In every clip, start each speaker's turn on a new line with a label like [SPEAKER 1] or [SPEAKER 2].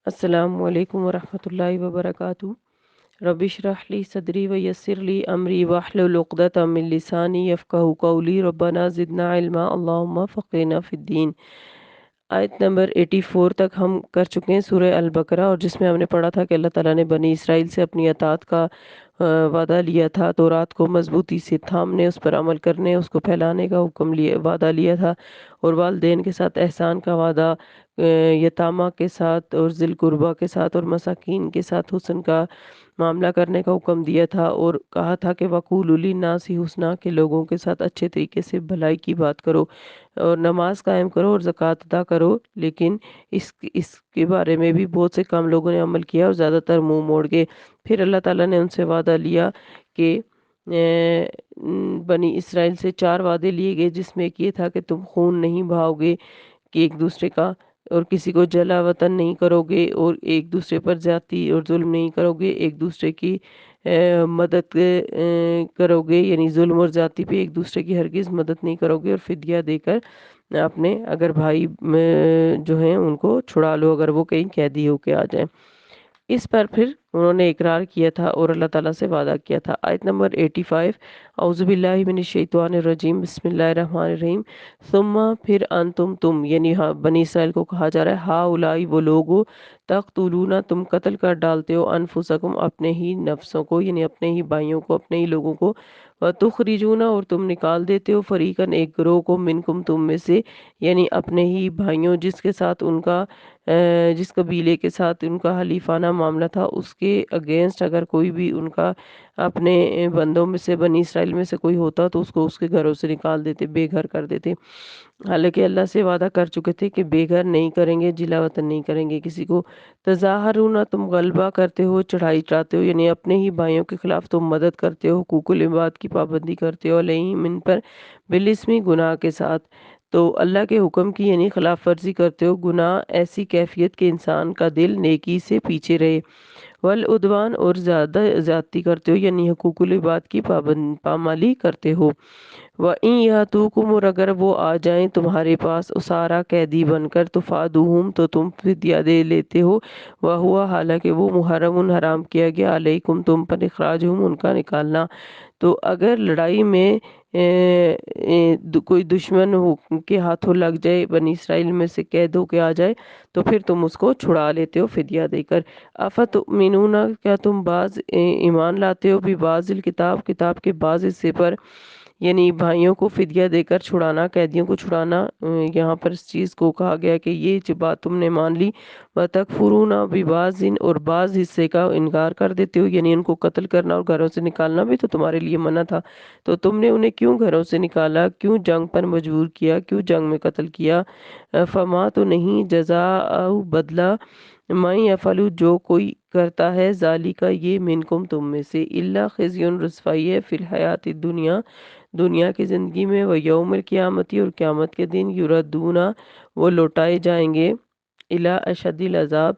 [SPEAKER 1] السلام علیکم ورحمۃ اللہ وبرکاتہ۔ رب اشرح لی صدری ویسر لی امری واحلل عقدۃ من لسانی یفقہوا قولی ربنا زدنا علما اللہم فقہنا فی الدین۔ آیت نمبر 84 تک ہم کر چکے ہیں سورہ البقرہ، اور جس میں ہم نے پڑھا تھا کہ اللہ تعالیٰ نے بنی اسرائیل سے اپنی اطاعت کا وعدہ لیا تھا، تورات کو مضبوطی سے تھامنے، اس پر عمل کرنے، اس کو پھیلانے کا وعدہ لیا تھا، اور والدین کے ساتھ احسان کا وعدہ، یتامہ کے ساتھ اور ذی القربہ کے ساتھ اور مساکین کے ساتھ حسن کا معاملہ کرنے کا حکم دیا تھا، اور کہا تھا کہ وَقُولُوا لِلنَّاسِ حُسْنًا، کہ لوگوں کے ساتھ اچھے طریقے سے بھلائی کی بات کرو اور نماز قائم کرو اور زکوٰۃ ادا کرو۔ لیکن اس کے بارے میں بھی بہت سے کم لوگوں نے عمل کیا اور زیادہ تر منہ موڑ گئے۔ پھر اللہ تعالیٰ نے ان سے وعدہ لیا کہ بنی اسرائیل سے 4 وعدے لیے گئے، جس میں ایک یہ تھا کہ تم خون نہیں بہاؤ گے کہ ایک دوسرے کا، اور کسی کو جلا وطن نہیں کرو گے، اور ایک دوسرے پر زیادتی اور ظلم نہیں کرو گے، ایک دوسرے کی مدد کرو گے، یعنی ظلم اور زیادتی پہ ایک دوسرے کی ہرگز مدد نہیں کرو گے، اور فدیہ دے کر اپنے اگر بھائی جو ہیں ان کو چھڑا لو اگر وہ کہیں قیدی ہو کے آ جائیں۔ اس پر پھر انہوں نے اقرار کیا تھا اور اللہ تعالیٰ سے وعدہ کیا تھا۔ آیت نمبر 85، اعوذ باللہ من الشیطان الرجیم، بسم اللہ الرحمن الرحیم۔ ثم پھر انتم تم، یعنی بنی اسرائیل کو کہا جا رہا ہے، ہاؤلائی وہ لوگ، تقتلون تم قتل کر ڈالتے ہو، انفسکم اپنے ہی نفسوں کو، یعنی اپنے ہی بھائیوں کو، اپنے ہی لوگوں کو، وتخرجون اور تم نکال دیتے ہو، فریقاً ایک گروہ کو، منکم تم میں سے، یعنی اپنے ہی بھائیوں جس کے ساتھ ان کا جس قبیلے کے ساتھ ان کا حلیفانہ معاملہ تھا، اس کے اگینسٹ اگر کوئی بھی ان کا اپنے بندوں میں سے، بنی اسرائیل میں سے کوئی ہوتا تو اس کو اس کے گھروں سے نکال دیتے، بے گھر کر دیتے۔ حالانکہ اللہ سے وعدہ کر چکے تھے کہ بے گھر نہیں کریں گے، جلا وطن نہیں کریں گے کسی کو۔ تظاہرون تم غلبہ کرتے ہو، چڑھائی چڑھاتے ہو، یعنی اپنے ہی بھائیوں کے خلاف تم مدد کرتے ہو، حقوق العباد کی پابندی کرتے ہو، علیہم ان پر، بالاسمی گناہ کے ساتھ، تو اللہ کے حکم کی یعنی خلاف ورزی کرتے ہو، گناہ ایسی کیفیت کے انسان کا دل نیکی سے پیچھے رہے، والعدوان اور زیادتی کرتے ہو، یعنی حقوق العباد کی پامالی کرتے ہو، وَإِن يَأْتُوكُمْ اور اگر وہ آ جائیں تمہارے پاس اسارا قیدی بن کر، تفادوہم تو تم فدیہ دے لیتے ہو، وَهُوَ حالانکہ وہ محرم حرام کیا گیا، علیکم تم پر، اخراجہم ان کا نکالنا۔ تو اگر لڑائی میں کوئی دشمن کے ہاتھوں لگ جائے، بنی اسرائیل میں سے قید ہو کے آ جائے، تو پھر تم اس کو چھڑا لیتے ہو فدیہ دے کر۔ افتؤمنون کیا تم بعض ایمان لاتے ہو، بھی بعض الکتاب کتاب کے بعض حصے پر، یعنی بھائیوں کو فدیہ دے کر چھڑانا، قیدیوں کو چھڑانا، یہاں پر اس چیز کو کہا گیا کہ یہ جو بات تم نے مان لی، وَتَكْفُرُونَ بِبَعْضٍ اور بعض حصے کا انکار کر دیتے ہو، یعنی ان کو قتل کرنا اور گھروں سے نکالنا بھی تو تمہارے لیے منع تھا، تو تم نے انہیں کیوں گھروں سے نکالا، کیوں جنگ پر مجبور کیا، کیوں جنگ میں قتل کیا؟ فما تو نہیں جزاء بدلہ، میں یفعل جو کوئی کرتا ہے، ذالک یہ، منکم تم میں سے، الا خزی رسوائی ہے، فی الحیات الدنیا دنیا کی زندگی میں، و یوم القیامتی اور قیامت کے دن، یردون وہ لوٹائے جائیں گے، الی اشد العذاب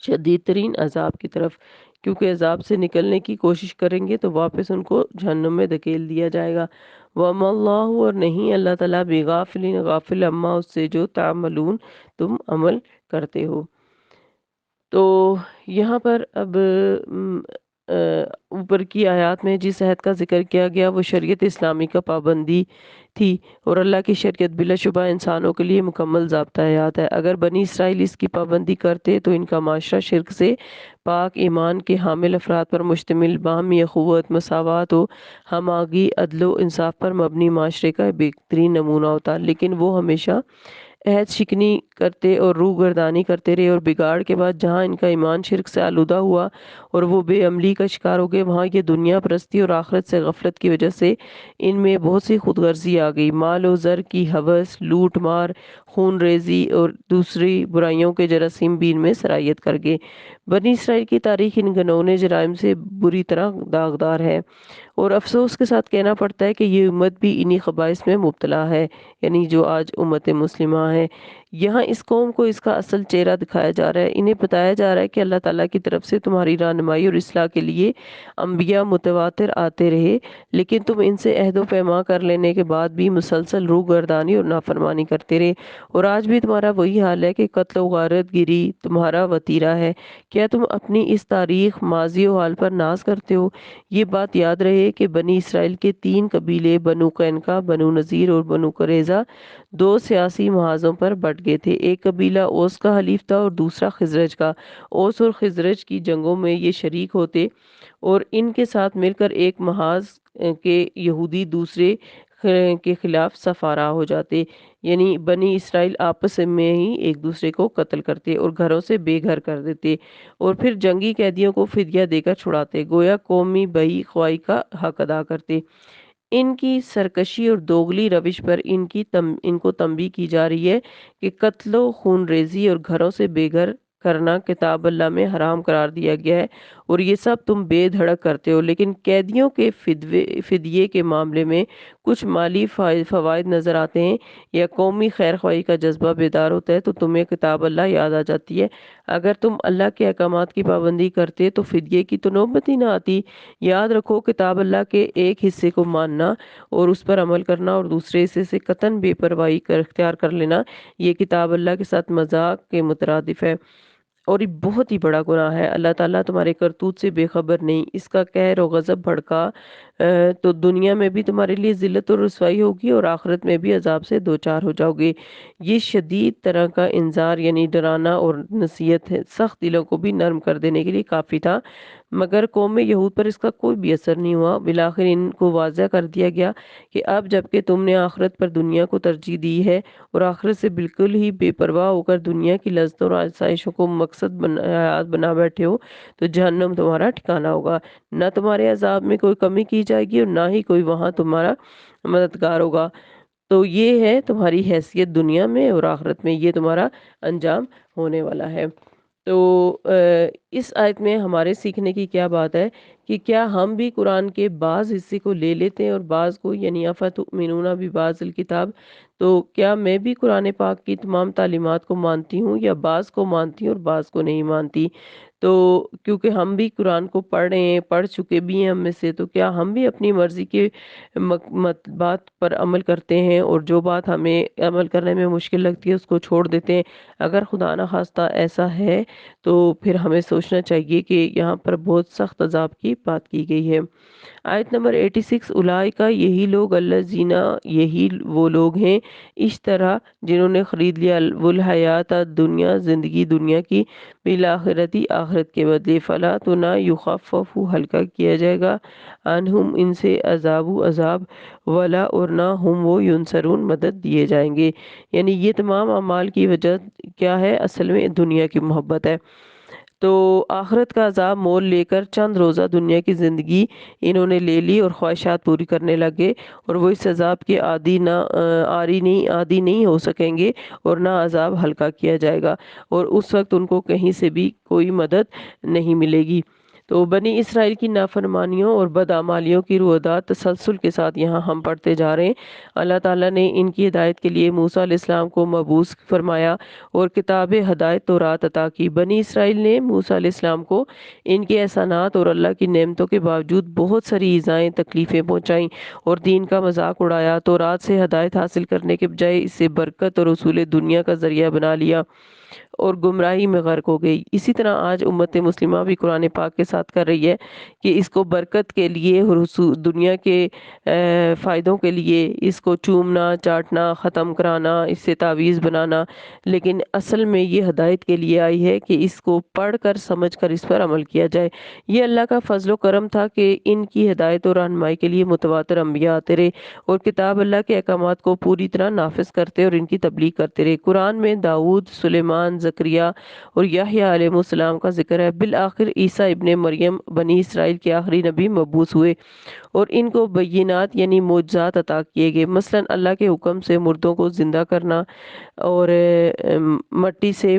[SPEAKER 1] شدید ترین عذاب کی طرف، کیونکہ عذاب سے نکلنے کی کوشش کریں گے تو واپس ان کو جہنم میں دھکیل دیا جائے گا۔ وَمَا اللَّهُ اور نہیں اللہ تعالیٰ بِغَافِلٍ غافل عما اس سے جو تعملون تم عمل کرتے ہو۔ تو یہاں پر اب اوپر کی آیات میں جس عہد کا ذکر کیا گیا وہ شریعت اسلامی کا پابندی تھی، اور اللہ کی شریعت بلا شبہ انسانوں کے لیے مکمل ضابطہ حیات ہے۔ اگر بنی اسرائیل اس کی پابندی کرتے تو ان کا معاشرہ شرک سے پاک، ایمان کے حامل افراد پر مشتمل، باہمی اخوت، مساوات و ہم آہنگی، عدل و انصاف پر مبنی معاشرے کا بہترین نمونہ ہوتا، لیکن وہ ہمیشہ عہد شکنی کرتے اور روگردانی کرتے رہے، اور بگاڑ کے بعد جہاں ان کا ایمان شرک سے آلودہ ہوا اور وہ بے عملی کا شکار ہو گئے، وہاں یہ دنیا پرستی اور آخرت سے غفلت کی وجہ سے ان میں بہت سی خود غرضی آ گئی، مال و زر کی ہوس، لوٹ مار، خون ریزی اور دوسری برائیوں کے جراثیم بھی ان میں سرایت کر گئے۔ بنی اسرائیل کی تاریخ ان گھنونے جرائم سے بری طرح داغدار ہے، اور افسوس کے ساتھ کہنا پڑتا ہے کہ یہ امت بھی انہی خبائث میں مبتلا ہے، یعنی جو آج امت مسلمہ ہے۔ یہاں اس قوم کو اس کا اصل چہرہ دکھایا جا رہا ہے، انہیں بتایا جا رہا ہے کہ اللہ تعالیٰ کی طرف سے تمہاری رہنمائی اور اصلاح کے لیے انبیاء متواتر آتے رہے، لیکن تم ان سے عہد و پیمان کر لینے کے بعد بھی مسلسل روگردانی اور نافرمانی کرتے رہے، اور آج بھی تمہارا وہی حال ہے کہ قتل و غارت گری تمہارا وتیرہ ہے۔ کیا تم اپنی اس تاریخ ماضی و حال پر ناز کرتے ہو؟ یہ بات یاد رہے کہ بنی اسرائیل کے 3 قبیلے بنو قینقاع، بنو نذیر اور بنو قریظہ 2 سیاسی محاذوں پر بٹ گئے تھے۔ ایک قبیلہ اوس کا حلیف تھا اور دوسرا خزرج کا۔ اوس اور خزرج کی جنگوں میں یہ شریک ہوتے اور ان کے ساتھ مل کر ایک محاذ کے یہودی دوسرے کے خلاف سفارہ ہو جاتے، یعنی بنی اسرائیل آپس میں ہی ایک دوسرے کو قتل کرتے اور گھروں سے بے گھر کر دیتے، اور پھر جنگی قیدیوں کو فدیہ دے کر چھڑاتے، گویا قومی بئی خواہی کا حق ادا کرتے۔ ان کی سرکشی اور دوغلی روش پر ان کو تنبیہ کی جا رہی ہے کہ قتل و خون ریزی اور گھروں سے بے گھر کرنا کتاب اللہ میں حرام قرار دیا گیا ہے، اور یہ سب تم بے دھڑک کرتے ہو، لیکن قیدیوں کے فدیے کے معاملے میں کچھ مالی فوائد نظر آتے ہیں یا قومی خیر خواہی کا جذبہ بیدار ہوتا ہے تو تمہیں کتاب اللہ یاد آ جاتی ہے۔ اگر تم اللہ کے احکامات کی پابندی کرتے تو فدیے کی تو نوبت ہی نہ آتی۔ یاد رکھو، کتاب اللہ کے ایک حصے کو ماننا اور اس پر عمل کرنا اور دوسرے حصے سے قطعاً بے پرواہی اختیار کر لینا، یہ کتاب اللہ کے ساتھ مذاق کے مترادف ہے، اور یہ بہت ہی بڑا گناہ ہے۔ اللہ تعالیٰ تمہارے کرتوت سے بے خبر نہیں، اس کا قہر و غضب بھڑکا تو دنیا میں بھی تمہارے لیے ذلت اور رسوائی ہوگی اور آخرت میں بھی عذاب سے دوچار ہو جاؤ گے۔ یہ شدید طرح کا انذار یعنی ڈرانا اور نصیحت ہے، سخت دلوں کو بھی نرم کر دینے کے لیے کافی تھا، مگر قوم یہود پر اس کا کوئی بھی اثر نہیں ہوا۔ بالآخر ان کو واضح کر دیا گیا کہ اب جبکہ تم نے آخرت پر دنیا کو ترجیح دی ہے اور آخرت سے بالکل ہی بے پرواہ ہو کر دنیا کی لذتوں اور آسائشوں کو مقصد حیات بنا بیٹھے ہو، تو جہنم تمہارا ٹھکانہ ہوگا۔ نہ تمہارے عذاب میں کوئی کمی کی جائے گی اور نہ ہی کوئی وہاں تمہارا مددگار ہوگا۔ تو یہ ہے تمہاری حیثیت دنیا میں، اور آخرت میں یہ تمہارا انجام ہونے والا ہے۔ تو اس آیت میں ہمارے سیکھنے کی کیا بات ہے کہ کیا ہم بھی قرآن کے بعض حصے کو لے لیتے ہیں اور بعض کو، یعنی افتؤمنون ببعض الکتاب، تو کیا میں بھی قرآن پاک کی تمام تعلیمات کو مانتی ہوں یا بعض کو مانتی ہوں اور بعض کو نہیں مانتی؟ تو کیونکہ ہم بھی قرآن کو پڑھ رہے ہیں، پڑھ چکے بھی ہیں ہم میں سے، تو کیا ہم بھی اپنی مرضی کے بات پر عمل کرتے ہیں اور جو بات ہمیں عمل کرنے میں مشکل لگتی ہے اس کو چھوڑ دیتے ہیں؟ اگر خدا نہ خواستہ ایسا ہے تو پھر ہمیں سوچنا چاہیے کہ یہاں پر بہت سخت عذاب کی بات کی گئی ہے۔ آیت نمبر 86، اولئک، یہی لوگ، الذین، یہی وہ لوگ ہیں، اشترا، جنہوں نے خرید لیا، الحیات دنیا، زندگی دنیا کی، بالآخرتی، آخرت کے بدلے، فلا، تو نہ یخفف، ہلکا کیا جائے گا، عنہم، ان سے، عذاب، ولا، اور نہ ہم وہ ینصرون، مدد دیے جائیں گے۔ یعنی یہ تمام اعمال کی وجہ کیا ہے؟ اصل میں دنیا کی محبت ہے۔ تو آخرت کا عذاب مول لے کر چند روزہ دنیا کی زندگی انہوں نے لے لی اور خواہشات پوری کرنے لگے، اور وہ اس عذاب کے عادی نہیں ہو سکیں گے، اور نہ عذاب ہلکا کیا جائے گا، اور اس وقت ان کو کہیں سے بھی کوئی مدد نہیں ملے گی۔ تو بنی اسرائیل کی نافرمانیوں اور بدعمالیوں کی روادات تسلسل کے ساتھ یہاں ہم پڑھتے جا رہے ہیں۔ اللہ تعالیٰ نے ان کی ہدایت کے لیے موسیٰ علیہ السلام کو مبعوث فرمایا اور کتاب ہدایت تورات عطا کی۔ بنی اسرائیل نے موسیٰ علیہ السلام کو ان کے احسانات اور اللہ کی نعمتوں کے باوجود بہت ساری ایذائیں، تکلیفیں پہنچائیں اور دین کا مذاق اڑایا۔ تورات سے ہدایت حاصل کرنے کے بجائے اسے برکت اور حصول دنیا کا ذریعہ بنا لیا اور گمراہی میں غرق ہو گئی۔ اسی طرح آج امت مسلمہ بھی قرآن پاک کے ساتھ کر رہی ہے کہ اس کو برکت کے لیے اور دنیا کے فائدوں کے لیے اس کو چومنا، چاٹنا، ختم کرانا، اس سے تعویذ بنانا، لیکن اصل میں یہ ہدایت کے لیے آئی ہے کہ اس کو پڑھ کر سمجھ کر اس پر عمل کیا جائے۔ یہ اللہ کا فضل و کرم تھا کہ ان کی ہدایت اور رہنمائی کے لیے متواتر انبیاء آتے رہے اور کتاب اللہ کے احکامات کو پوری طرح نافذ کرتے اور ان کی تبلیغ کرتے رہے۔ قرآن میں داؤد، سلیمان، زکریا اور یحییٰ علیہ السلام کا ذکر ہے۔ بالآخر عیسیٰ ابن مریم بنی اسرائیل کے آخری نبی مبعوث ہوئے اور ان کو بینات یعنی معجزات عطا کیے گئے، مثلاً اللہ کے حکم سے مردوں کو زندہ کرنا اور مٹی سے